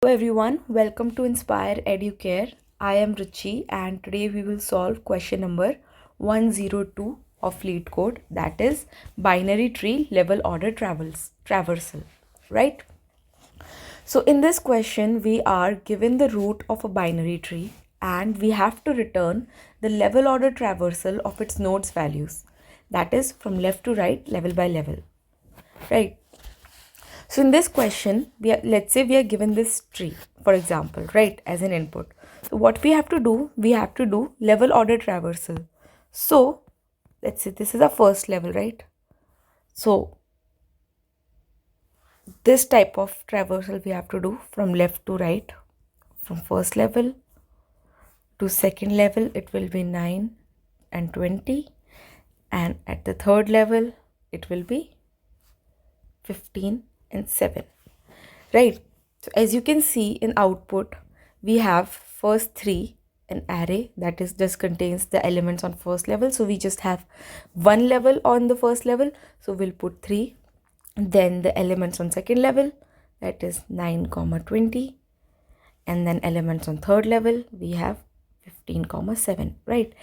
Hello everyone, welcome to Inspire Educare. I am Ruchi and today we will solve question number 102 of LeetCode, that is binary tree level order traversal, right? So in this question we are given the root of a binary tree and we have to return the level order traversal of its nodes values, that is from left to right, level by level, right? So in this question, let's say we are given this tree, for example, right, as an input. So what we have to do, level order traversal. So let's say this is our first level, right? So this type of traversal we have to do from left to right, from first level to second level, it will be 9 and 20. And at the third level, it will be 15 and 7. Right, so as you can see in output, we have first 3 an array that is just contains the elements on first level. So we just have one level on the first level, so we'll put 3. Then the elements on second level, that is 9 comma 20, and then elements on third level we have 15 comma 7, right?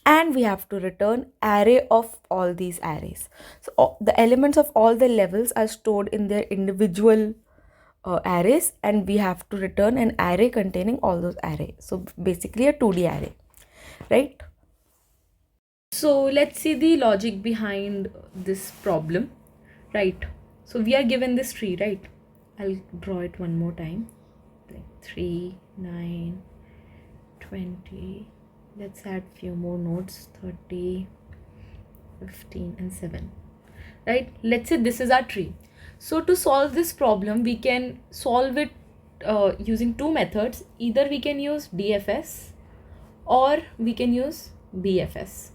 And we have to return array of all these arrays. So the elements of all the levels are stored in their individual arrays, and we have to return an array containing all those arrays. So basically a 2D array, right? So let's see the logic behind this problem, right? So we are given this tree, right? I'll draw it one more time, like 3, 9, 20. Let's add few more nodes, 30, 15 and 7, right? Let's say this is our tree. So to solve this problem, we can solve it using two methods. Either we can use DFS or we can use BFS,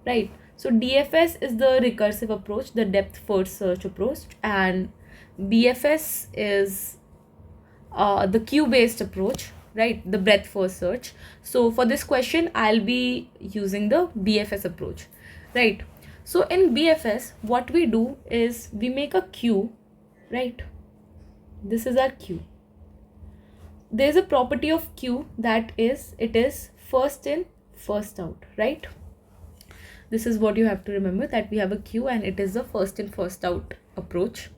right? So DFS is the recursive approach, the depth first search approach, and BFS is the queue based approach, right? The breadth first search. So for this question, I'll be using the BFS approach, right? So in BFS, what we do is we make a queue, right? This is our queue. There's a property of queue that is, it is first in, first out, right? This is what you have to remember, that we have a queue and it is the first in, first out approach.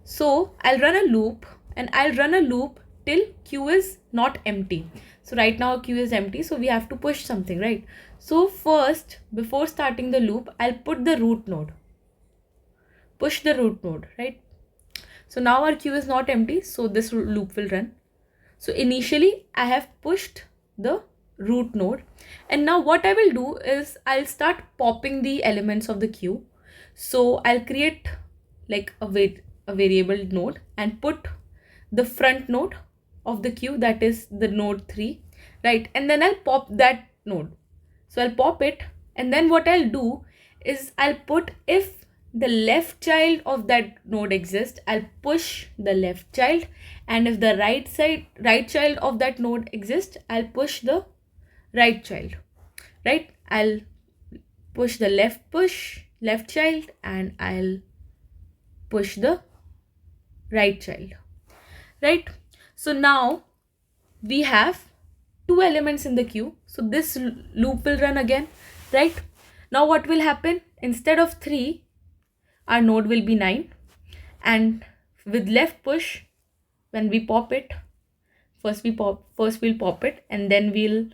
So I'll run a loop, and I'll run a loop till queue is not empty. So right now queue is empty, so we have to push something, right? So first, before starting the loop, I'll put the root node, push the root node, right? So now our queue is not empty, so this loop will run. So initially I have pushed the root node, and now what I will do is I'll start popping the elements of the queue. So I'll create like a variable node and put the front node of the queue, that is the node 3, right? And then I'll pop that node. So I'll pop it, and then what I'll do is I'll put, if the left child of that node exists, I'll push the left child, and if the right child of that node exists, I'll push the right child, right? I'll push the left child, and I'll push the right child, right? So now we have 2 elements in the queue, so this loop will run again, right? Now what will happen? Instead of 3, our node will be 9, and with left push, when we pop it, first we'll pop it, and then we'll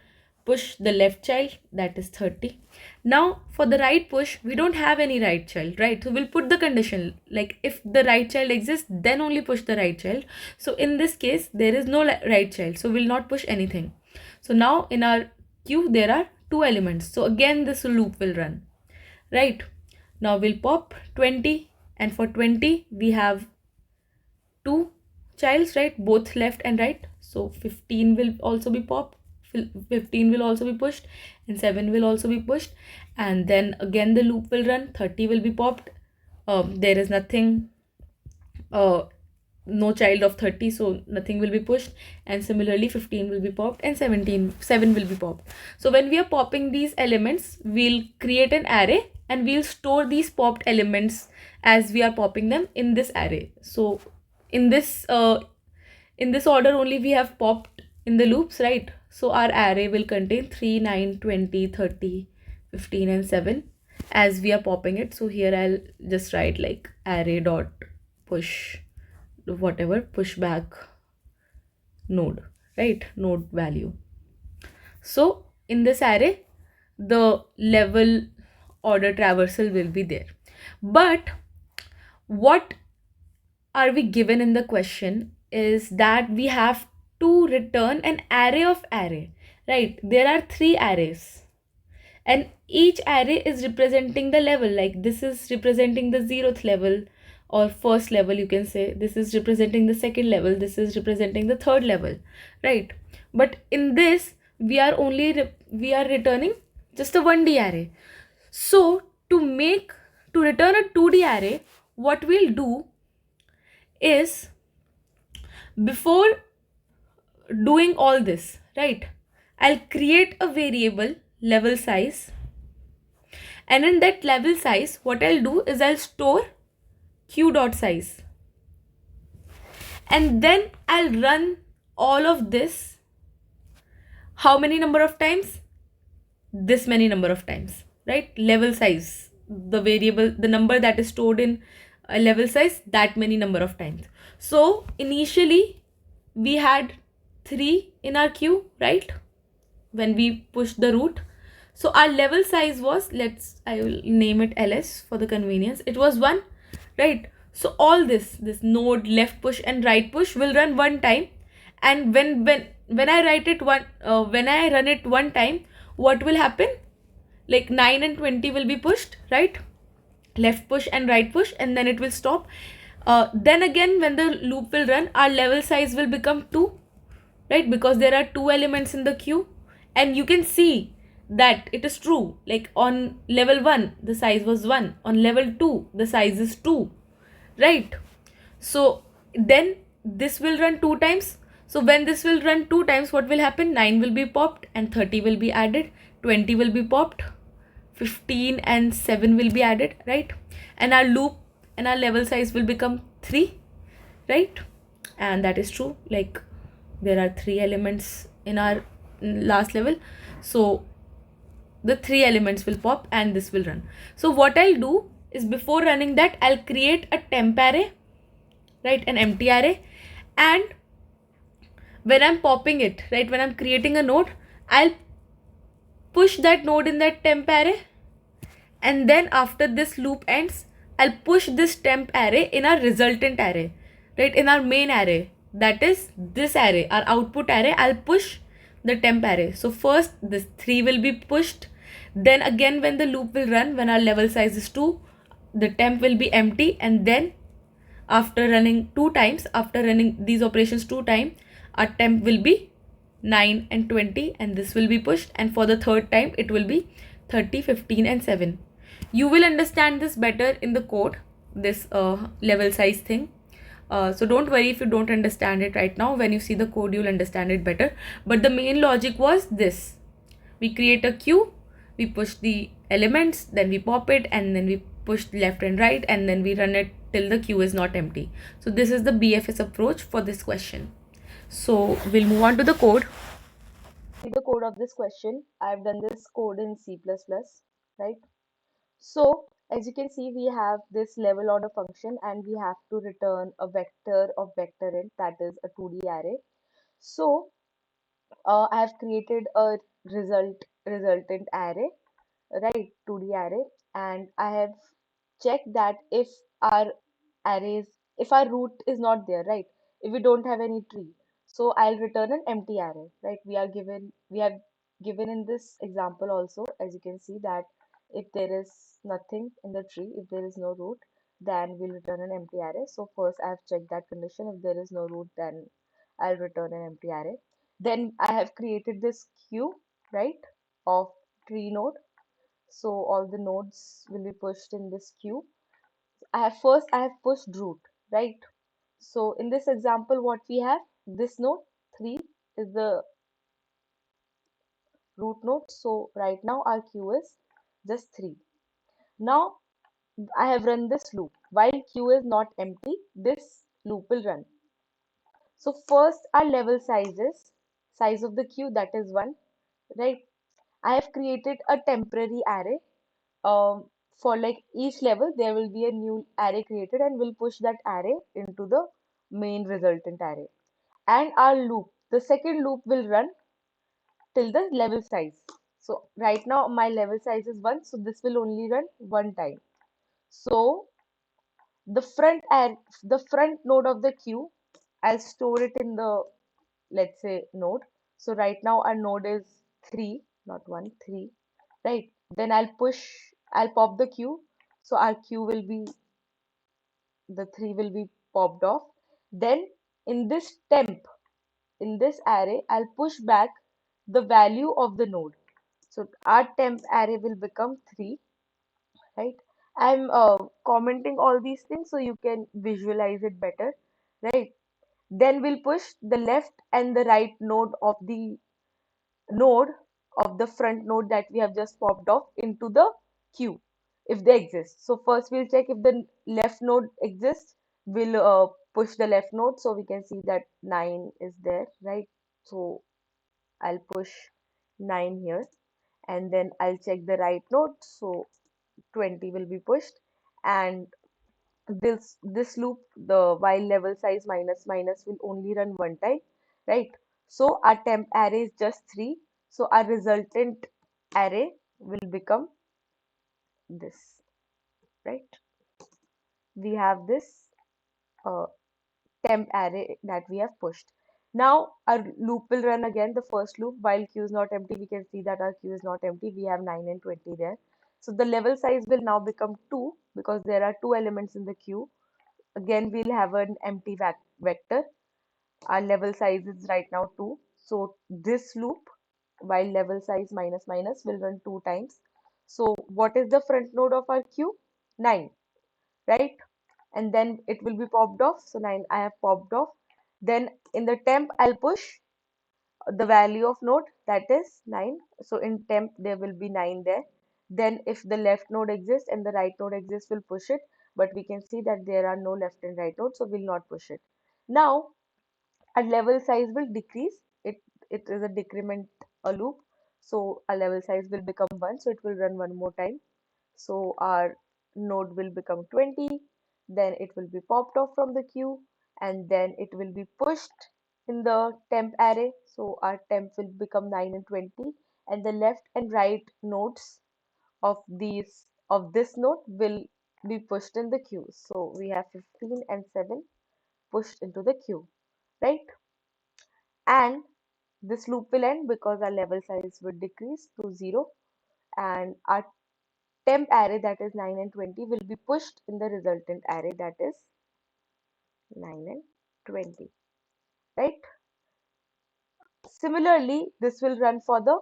push the left child, that is 30. Now for the right push, we don't have any right child, right? So we'll put the condition, like if the right child exists, then only push the right child. So in this case, there is no right child, so we'll not push anything. So now in our queue, there are 2 elements. So again, this loop will run, right? Now we'll pop 20, and for 20, we have 2 childs, right? Both left and right. So 15 will also be popped. 15 will also be pushed, and 7 will also be pushed, and then again the loop will run. 30 will be popped. There is nothing, no child of 30, so nothing will be pushed, and similarly 15 will be popped, and 7 will be popped. So when we are popping these elements, we'll create an array, and we'll store these popped elements as we are popping them in this array. So in this in this order only we have popped in the loops, right? So our array will contain 3, 9, 20, 30, 15 and 7 as we are popping it. So here I'll just write like array dot push whatever pushback node, right? Node value. So in this array, the level order traversal will be there. But what are we given in the question is that we have to return an array of array, right? There are 3 arrays and each array is representing the level, like this is representing the 0th level or first level, you can say this is representing the second level, this is representing the third level, right? But in this we are we are returning just a 1D array. So to return a 2D array, what we'll do is, before doing all this, right, I'll create a variable level size, and in that level size what I'll do is I'll store q.size, and then I'll run all of this how many number of times, this many number of times, right? Level size, the variable, the number that is stored in a level size, that many number of times. So initially we had 3 in our queue, right, when we pushed the root. So our level size was, I will name it ls for the convenience, it was 1, right? So all this node left push and right push will run one time, and when I write it when I run it one time, what will happen? Like 9 and 20 will be pushed, right? Left push and right push, and then it will stop. Then again when the loop will run, our level size will become 2, right? Because there are 2 elements in the queue, and you can see that it is true. Like on level 1 the size was 1, on level 2 the size is 2, right? So then this will run 2 times. So when this will run 2 times, what will happen? 9 will be popped and 30 will be added, 20 will be popped, 15 and 7 will be added, right? And our loop and our level size will become 3, right? And that is true, like there are 3 elements in our last level, so the 3 elements will pop and this will run. So what I'll do is, before running that, I'll create a temp array, right, an empty array, and when I'm popping it, right, when I'm creating a node, I'll push that node in that temp array, and then after this loop ends, I'll push this temp array in our resultant array, right, in our main array, that is this array, our output array. I'll push the temp array. So first this 3 will be pushed, then again when the loop will run, when our level size is 2, the temp will be empty, and then after running 2 times, after running these operations 2 times, our temp will be 9 and 20, and this will be pushed, and for the third time it will be 30, 15 and 7. You will understand this better in the code, this level size thing. So don't worry if you don't understand it right now. When you see the code, you'll understand it better. But the main logic was this: we create a queue, we push the elements, then we pop it, and then we push left and right, and then we run it till the queue is not empty. So this is the BFS approach for this question. So we'll move on to the code. The code of this question. I've done this code in C++, right? So as you can see, we have this level order function and we have to return a vector of vector int, that is a 2D array. So I have created a resultant array, right, 2D array, and I have checked that if our arrays, if our root is not there, right, if we don't have any tree, so I'll return an empty array, right? We have given in this example also, as you can see, that if there is nothing in the tree, if there is no root, then we'll return an empty array. So first I've checked that condition. If there is no root, then I'll return an empty array. Then I have created this queue, right, of tree node. So all the nodes will be pushed in this queue. I have pushed root, right? So in this example, what we have, this node 3 is the root node. So right now our queue is just 3. Now I have run this loop. While queue is not empty, this loop will run. So first our level sizes, size of the queue, that is 1, right? I have created a temporary array. For like each level, there will be a new array created and we'll push that array into the main resultant array. And our loop, the second loop will run till the level size. So right now my level size is 1, so this will only run one time. So the front node of the queue, I'll store it in the, let's say, node. So right now our node is 3, not 1, 3, right? Then I'll pop the queue. So our queue will be, the 3 will be popped off. Then in this temp, in this array, I'll push back the value of the node. So our temp array will become 3, right? I'm commenting all these things so you can visualize it better, right? Then we'll push the left and the right node of the front node that we have just popped off into the queue if they exist. So first we'll check if the left node exists. We'll push the left node, so we can see that 9 is there, right? So I'll push 9 here, and then I'll check the right node, so 20 will be pushed. And this loop, the while level size minus minus, will only run one time, right? So our temp array is just 3, so our resultant array will become this, right? We have this uh, temp array that we have pushed. Now our loop will run again, the first loop. While queue is not empty, we can see that our queue is not empty. We have 9 and 20 there. So the level size will now become 2 because there are 2 elements in the queue. Again, we'll have an empty vector. Our level size is right now 2. So this loop, while level size minus minus, will run 2 times. So what is the front node of our queue? 9, right? And then it will be popped off. So 9 I have popped off. Then in the temp, I'll push the value of node, that is 9. So in temp, there will be 9 there. Then if the left node exists and the right node exists, we'll push it. But we can see that there are no left and right nodes, so we'll not push it. Now our level size will decrease. It is a decrement a loop. So our level size will become 1, so it will run one more time. So our node will become 20, then it will be popped off from the queue, and then it will be pushed in the temp array. So our temp will become 9 and 20, and the left and right nodes of this node will be pushed in the queue. So we have 15 and 7 pushed into the queue, right? And this loop will end because our level size will decrease to 0, and our temp array, that is 9 and 20, will be pushed in the resultant array, that is 9 and 20, right? Similarly, this will run for the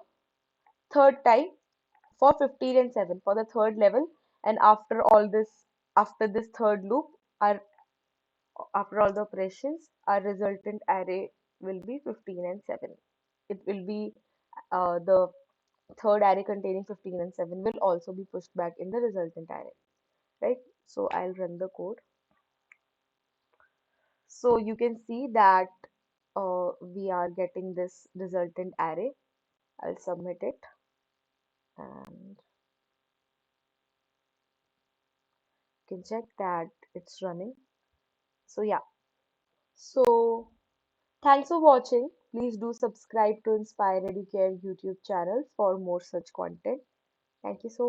third time for 15 and 7 for the third level. And after this third loop, our after all the operations, our resultant array will be 15 and 7. It will be the third array containing 15 and 7 will also be pushed back in the resultant array, right? So I'll run the code. So you can see that we are getting this resultant array. I'll submit it and you can check that it's running. So yeah, so thanks for watching. Please do subscribe to Inspire Educare YouTube channel for more such content. Thank you so much.